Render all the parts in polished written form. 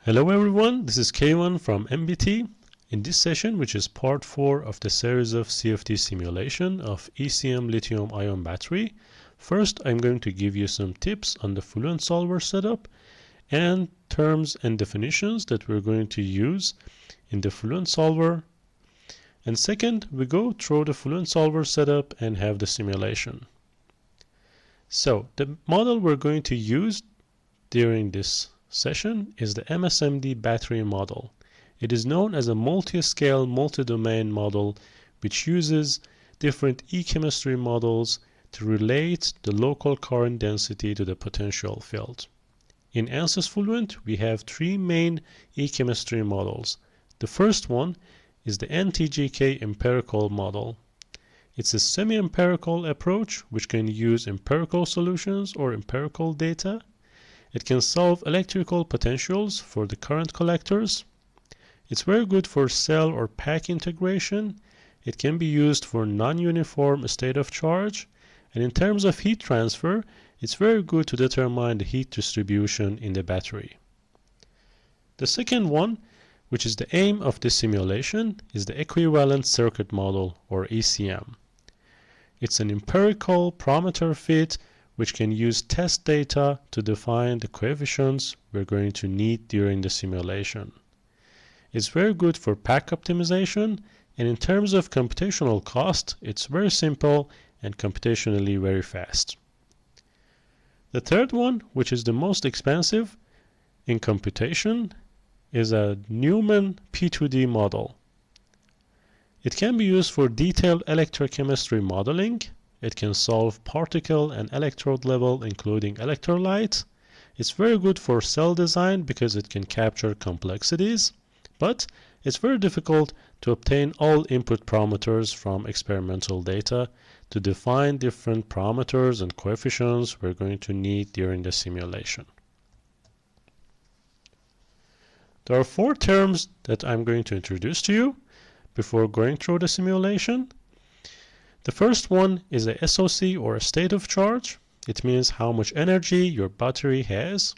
Hello everyone, this is K1 from MBT. In this session, which is part 4 of the series of CFD simulation of ECM lithium-ion battery, first I'm going to give you some tips on the Fluent Solver setup and terms and definitions that we're going to use in the Fluent Solver. And second, we go through the Fluent Solver setup and have the simulation. So the model we're going to use during this session is the MSMD battery model. It is known as a multi-scale, multi-domain model which uses different e-chemistry models to relate the local current density to the potential field. In Ansys Fluent, we have three main e-chemistry models. The first one is the NTGK empirical model. It's a semi-empirical approach which can use empirical solutions or empirical data. It can solve electrical potentials for the current collectors. It's very good for cell or pack integration. It can be used for non-uniform state of charge. And in terms of heat transfer, it's very good to determine the heat distribution in the battery. The second one, which is the aim of this simulation, is the equivalent circuit model or ECM. It's an empirical parameter fit which can use test data to define the coefficients we're going to need during the simulation. It's very good for pack optimization, and in terms of computational cost, it's very simple and computationally very fast. The third one, which is the most expensive in computation, is a Newman P2D model. It can be used for detailed electrochemistry modeling. It can solve particle and electrode level, including electrolytes. It's very good for cell design because it can capture complexities, but it's very difficult to obtain all input parameters from experimental data to define different parameters and coefficients we're going to need during the simulation. There are four terms that I'm going to introduce to you before going through the simulation. The first one is a SOC or a state of charge. It means how much energy your battery has.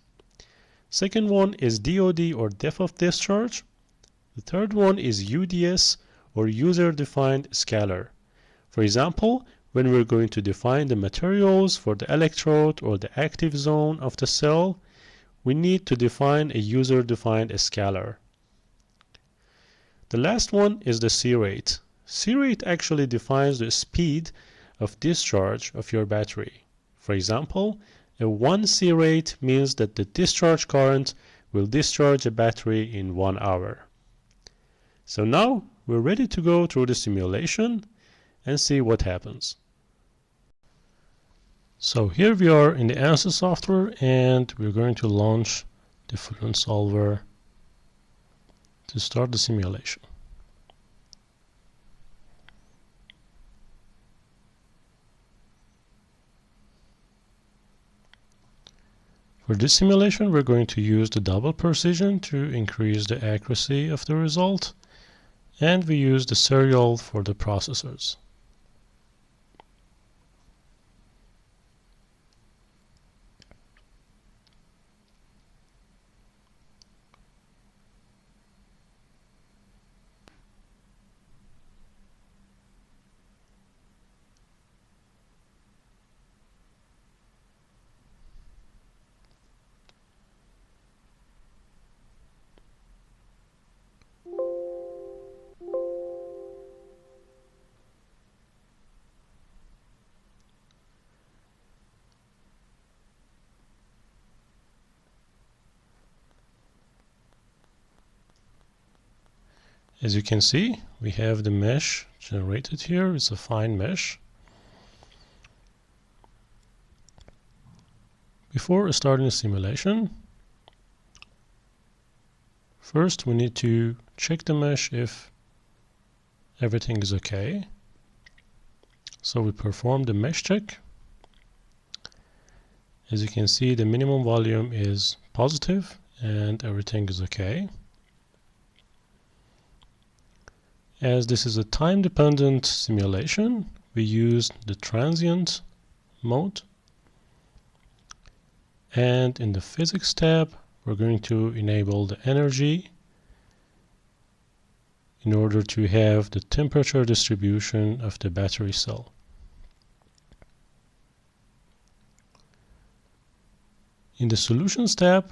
Second one is DOD or depth of discharge. The third one is UDS or user-defined scalar. For example, when we're going to define the materials for the electrode or the active zone of the cell, we need to define a user-defined scalar. The last one is the C rate. C rate actually defines the speed of discharge of your battery. For example, a 1 C rate means that the discharge current will discharge a battery in 1 hour. So now we're ready to go through the simulation and see what happens. So here we are in the Ansys software, and we're going to launch the Fluent Solver to start the simulation. For this simulation, we're going to use the double precision to increase the accuracy of the result, and we use the serial for the processors. As you can see, we have the mesh generated here. It's a fine mesh. Before starting the simulation, first we need to check the mesh if everything is okay. So we perform the mesh check. As you can see, the minimum volume is positive and everything is okay. As this is a time-dependent simulation, we use the transient mode, and in the physics tab we're going to enable the energy in order to have the temperature distribution of the battery cell. In the Solutions tab,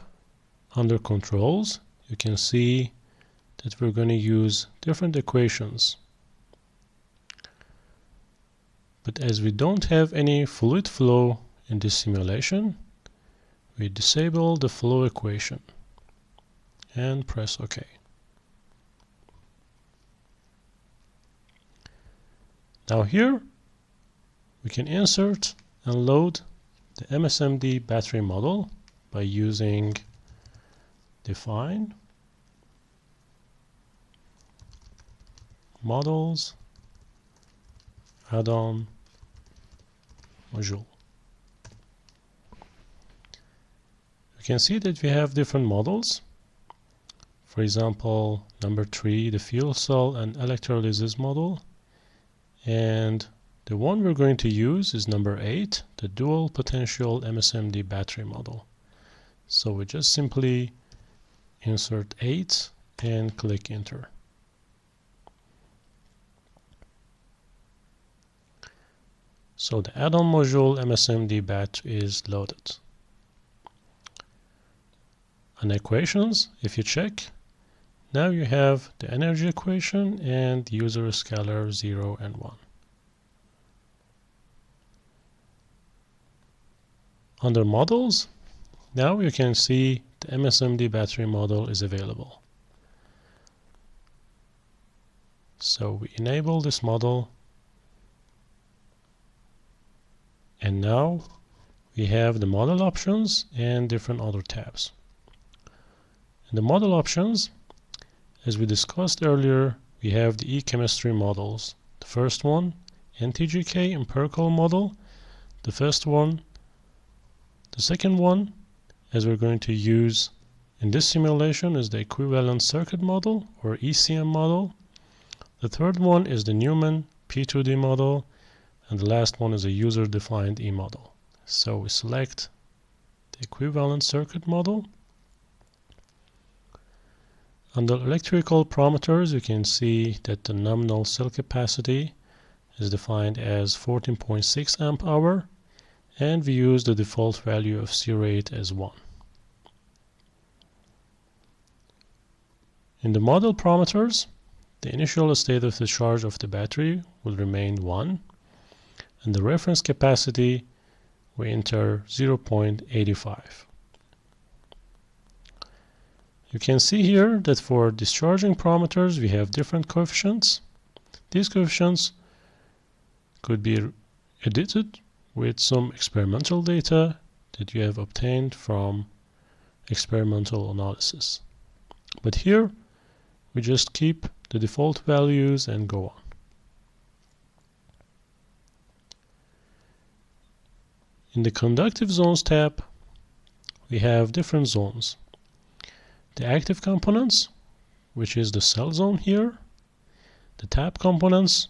under Controls, you can see that we're going to use different equations. But as we don't have any fluid flow in this simulation, we disable the flow equation and press OK. Now here we can insert and load the MSMD battery model by using define models add-on module. You can see that we have different models. For example, number 3, the fuel cell and electrolysis model, and the one we're going to use is number 8, the dual potential MSMD battery model. So we just simply insert 8 and click enter. So the add-on module MSMD bat is loaded. On equations, if you check, now you have the energy equation and user scalar 0 and 1. Under models, now you can see the MSMD battery model is available. So we enable this model, and now we have the model options and different other tabs. In the model options, as we discussed earlier, we have the e-chemistry models. The first one, NTGK empirical model. The first one. The second one, as we're going to use in this simulation, is the equivalent circuit model or ECM model. The third one is the Newman P2D model, and the last one is a user-defined E model. So we select the equivalent circuit model. Under electrical parameters, you can see that the nominal cell capacity is defined as 14.6 amp hour, and we use the default value of C rate as 1. In the model parameters, the initial state of the charge of the battery will remain 1, and the reference capacity we enter 0.85. You can see here that for discharging parameters we have different coefficients. These coefficients could be edited with some experimental data that you have obtained from experimental analysis. But here we just keep the default values and go on. In the Conductive Zones tab, we have different zones. The active components, which is the cell zone here, the tap components,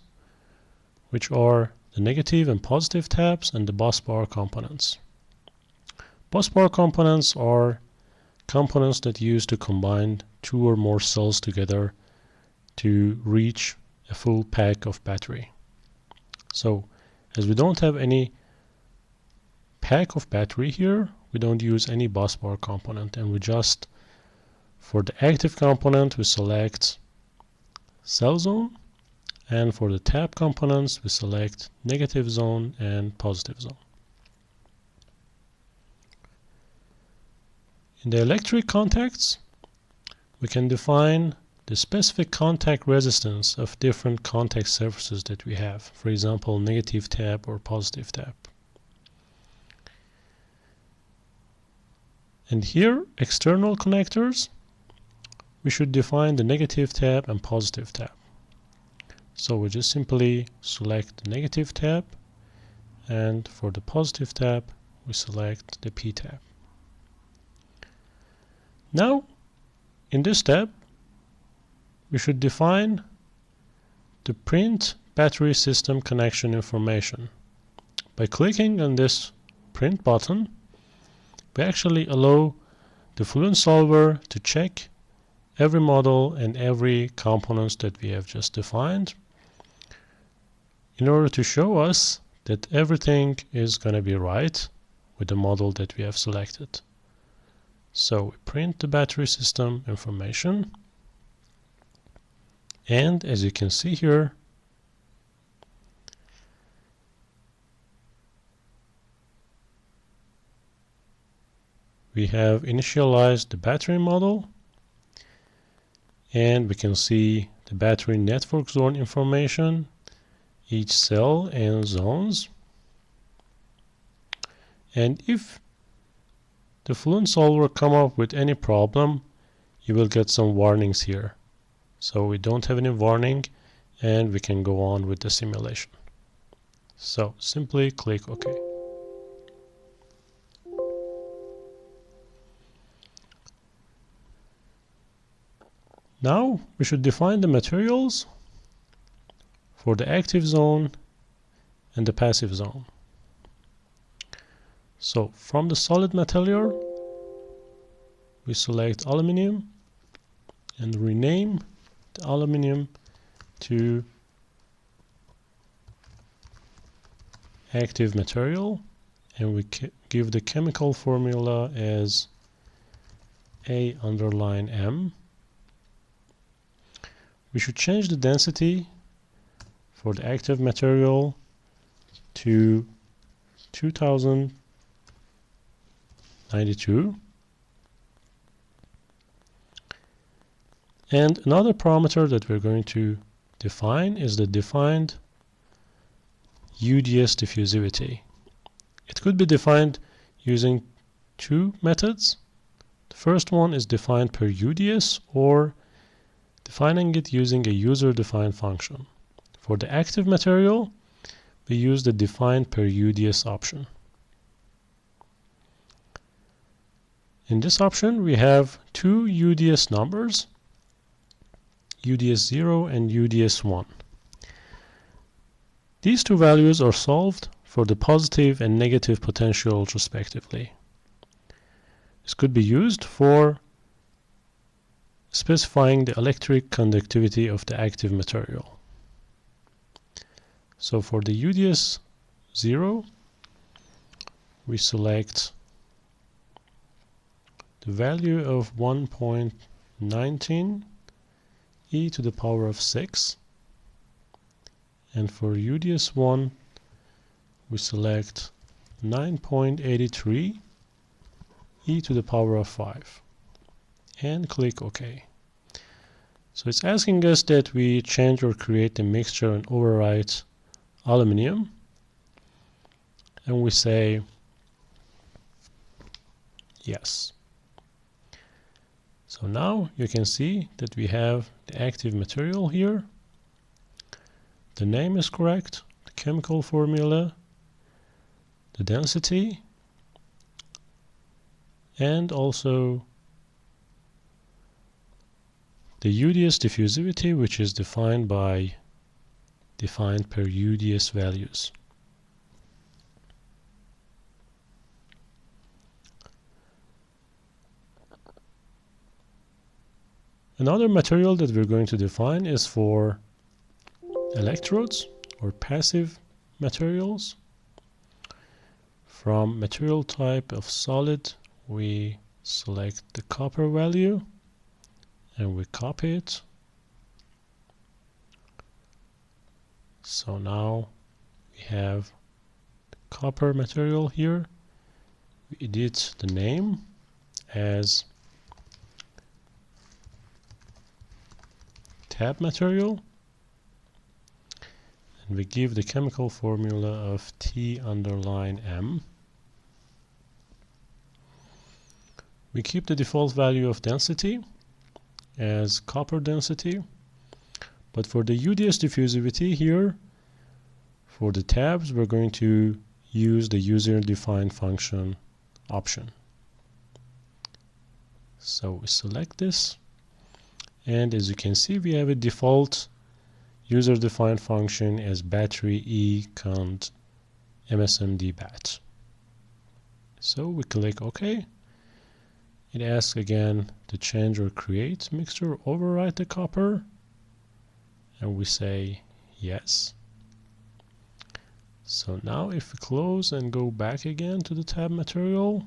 which are the negative and positive taps, and the busbar components. Busbar components are components that use to combine 2 or more cells together to reach a full pack of battery. So, as we don't have any pack of battery here, we don't use any busbar component, and we just, for the active component, we select cell zone, and for the tap components we select negative zone and positive zone. In the electric contacts, we can define the specific contact resistance of different contact surfaces that we have, for example negative tap or positive tap. And here, external connectors, we should define the negative tap and positive tap. So we just simply select the negative tap, and for the positive tap we select the P tap. Now in this tab we should define the print battery system connection information. By clicking on this print button, we actually allow the Fluent Solver to check every model and every components that we have just defined in order to show us that everything is going to be right with the model that we have selected. So we print the battery system information, and as you can see here, we have initialized the battery model, and we can see the battery network zone information, each cell and zones. And if the Fluent Solver come up with any problem, you will get some warnings here. So we don't have any warning, and we can go on with the simulation. So simply click OK. Now we should define the materials for the active zone and the passive zone. So from the solid material, we select aluminum and rename the aluminum to active material, and we give the chemical formula as A_M. We should change the density for the active material to 2092. And another parameter that we're going to define is the defined UDS diffusivity. It could be defined using two methods. The first one is defined per UDS, or defining it using a user-defined function. For the active material, we use the define per UDS option. In this option, we have two UDS numbers, UDS 0 and UDS 1. These two values are solved for the positive and negative potentials respectively. This could be used for specifying the electric conductivity of the active material. So for the UDS 0, we select the value of 1.19 e to the power of 6, and for UDS 1 we select 9.83 e to the power of 5 and click OK. So it's asking us that we change or create a mixture and overwrite aluminum, and we say yes. So now you can see that we have the active material here. The name is correct, the chemical formula, the density, and also the UDS diffusivity, which is defined per UDS values. Another material that we're going to define is for electrodes or passive materials. From material type of solid, we select the copper value and we copy it. So now we have the copper material here. We edit the name as tab material, and we give the chemical formula of T_M. We keep the default value of density as copper density, but for the UDS diffusivity here, for the tabs, we're going to use the user-defined function option. So we select this, and as you can see, we have a default user-defined function as battery e_cont MSMD bat. So we click OK, It asks again to change or create mixture, overwrite the copper, and we say yes. So now if we close and go back again to the tab material,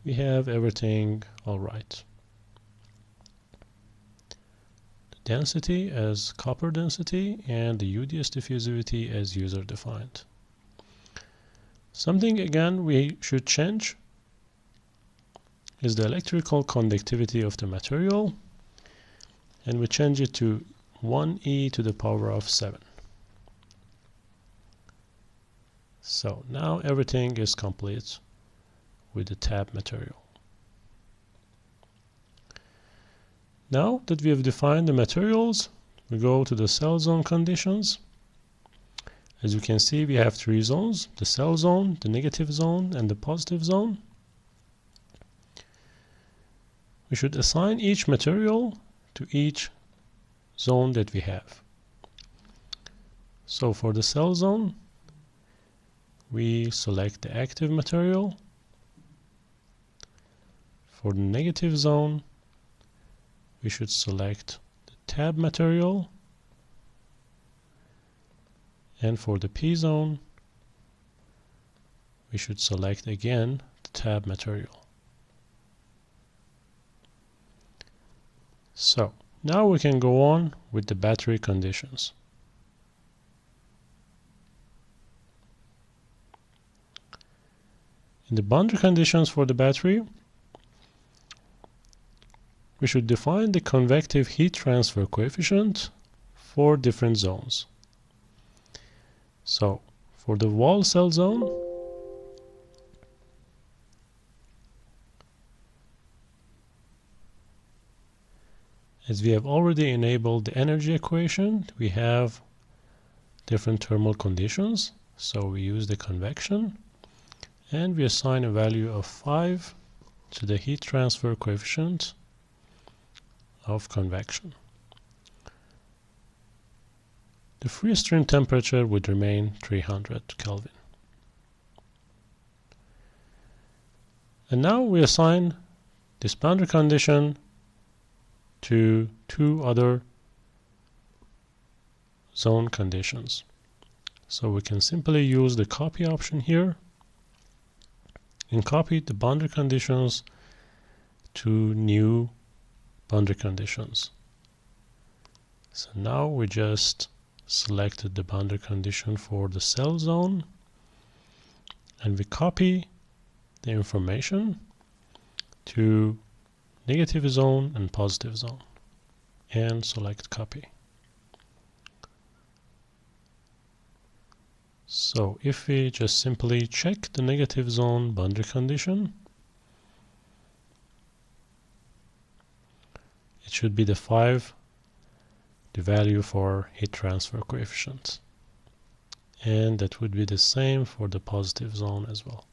we have everything all right. The density as copper density and the UDS diffusivity as user defined. Something again we should change is the electrical conductivity of the material, and we change it to 1e to the power of 7. So now everything is complete with the tab material. Now that we have defined the materials, we go to the cell zone conditions. As you can see, we have 3 zones: the cell zone, the negative zone, and the positive zone. We should assign each material to each zone that we have. So for the cell zone, we select the active material. For the negative zone, we should select the tab material. And for the P zone, we should select again the tab material. So now we can go on with the battery conditions. In the boundary conditions for the battery, we should define the convective heat transfer coefficient for different zones. So for the wall cell zone, as we have already enabled the energy equation, we have different thermal conditions. So we use the convection and we assign a value of 5 to the heat transfer coefficient of convection. The free stream temperature would remain 300 Kelvin. And now we assign this boundary condition to 2 other zone conditions. So we can simply use the copy option here and copy the boundary conditions to new boundary conditions. So now we just selected the boundary condition for the cell zone, and we copy the information to negative zone and positive zone and select copy. So if we just simply check the negative zone boundary condition, it should be the 5, the value for heat transfer coefficient. And that would be the same for the positive zone as well.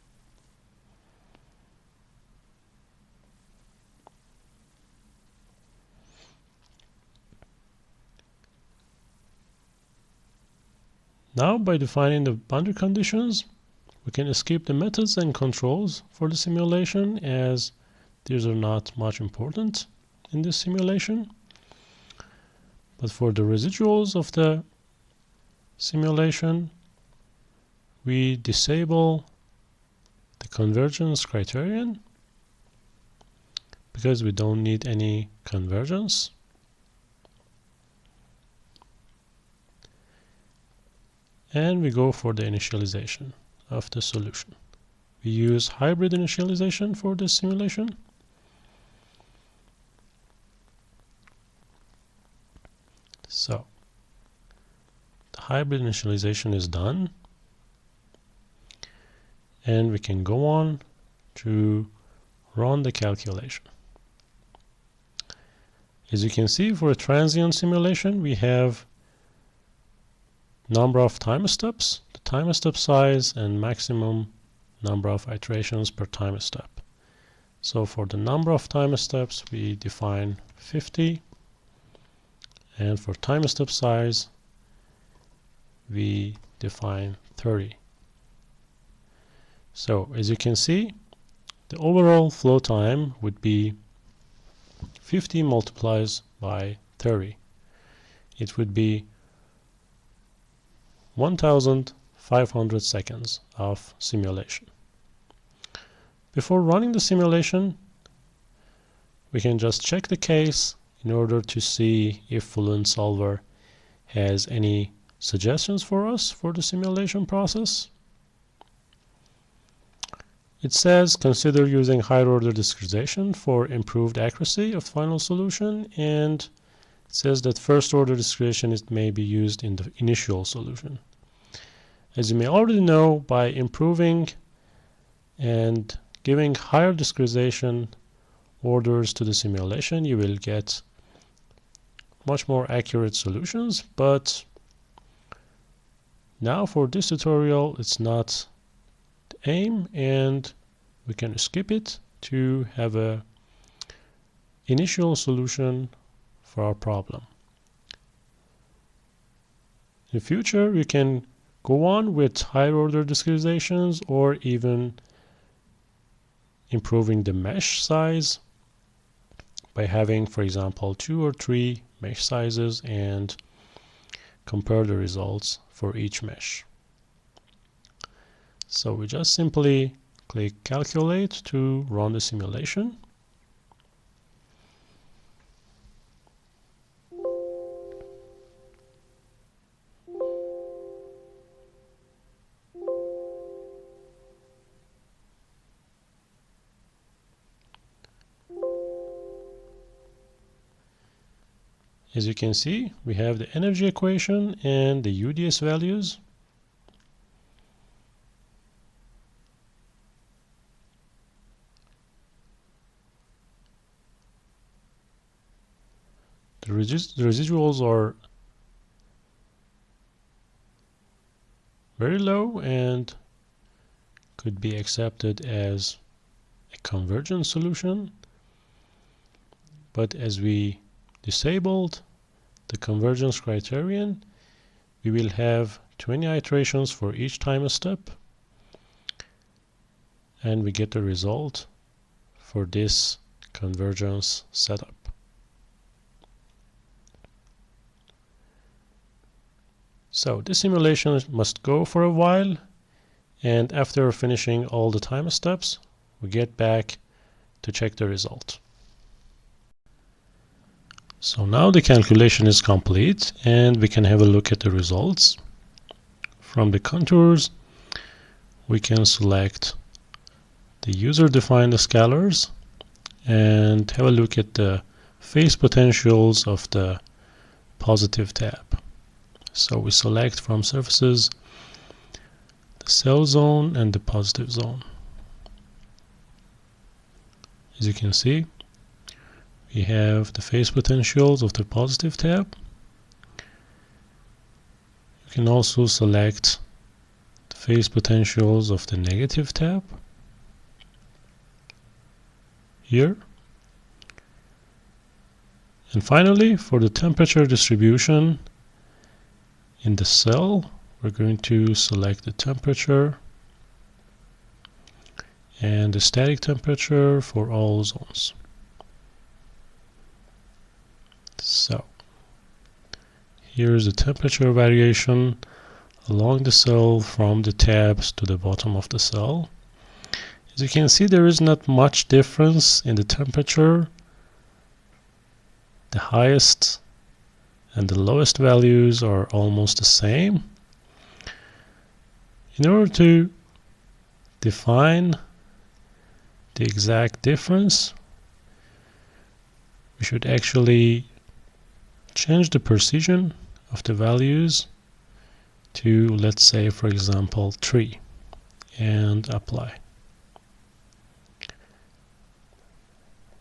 Now, by defining the boundary conditions, we can escape the methods and controls for the simulation, as these are not much important in this simulation. But for the residuals of the simulation, we disable the convergence criterion because we don't need any convergence. And we go for the initialization of the solution. We use hybrid initialization for this simulation. So the hybrid initialization is done, and we can go on to run the calculation. As you can see, for a transient simulation, we have number of time steps, the time step size, and maximum number of iterations per time step. So for the number of time steps, we define 50, and for time step size, we define 30. So as you can see, the overall flow time would be 50 multiplied by 30. It would be 1500 seconds of simulation. Before running the simulation, we can just check the case in order to see if Fluent Solver has any suggestions for us for the simulation process. It says consider using higher order discretization for improved accuracy of final solution, and it says that first order discretization may be used in the initial solution. As you may already know, by improving and giving higher discretization orders to the simulation, you will get much more accurate solutions. But now for this tutorial, it's not the aim, and we can skip it to have a initial solution for our problem. In the future, you can go on with higher order discretizations or even improving the mesh size by having, for example, 2 or 3 mesh sizes and compare the results for each mesh. So we just simply click calculate to run the simulation. As you can see, we have the energy equation and the UDS values. The residuals are very low and could be accepted as a convergence solution. But as we disabled the convergence criterion, we will have 20 iterations for each time step, and we get the result for this convergence setup. So this simulation must go for a while, and after finishing all the time steps, we get back to check the result. So now the calculation is complete, and we can have a look at the results. From the contours, we can select the user-defined scalars and have a look at the phase potentials of the positive tab. So we select from surfaces the cell zone and the positive zone. As you can see, we have the phase potentials of the positive tab. You can also select the phase potentials of the negative tab here. And finally, for the temperature distribution in the cell, we're going to select the temperature and the static temperature for all zones. So here's the temperature variation along the cell from the tabs to the bottom of the cell. As you can see, there is not much difference in the temperature. The highest and the lowest values are almost the same. In order to define the exact difference, we should actually change the precision of the values to, let's say, for example, 3, and apply.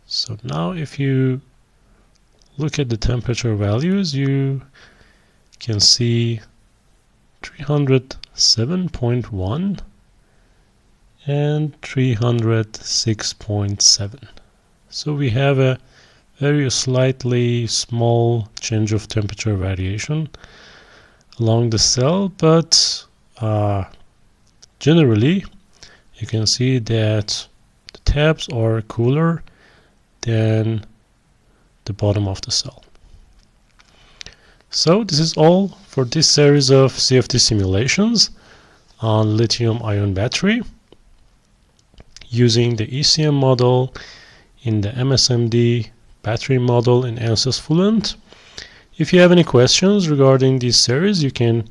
So now if you look at the temperature values, you can see 307.1 and 306.7. So we have a very slightly small change of temperature variation along the cell, but generally you can see that the tabs are cooler than the bottom of the cell. So this is all for this series of CFD simulations on lithium-ion battery using the ECM model in the MSMD battery model in Ansys Fluent. If you have any questions regarding this series, you can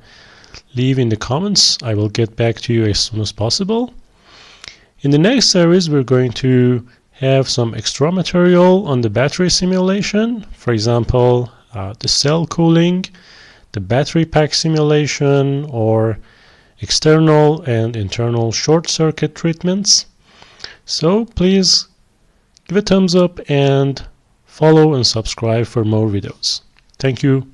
leave in the comments. I will get back to you as soon as possible. In the next series, we're going to have some extra material on the battery simulation. For example, the cell cooling, the battery pack simulation, or external and internal short circuit treatments. So please give a thumbs up and follow and subscribe for more videos. Thank you.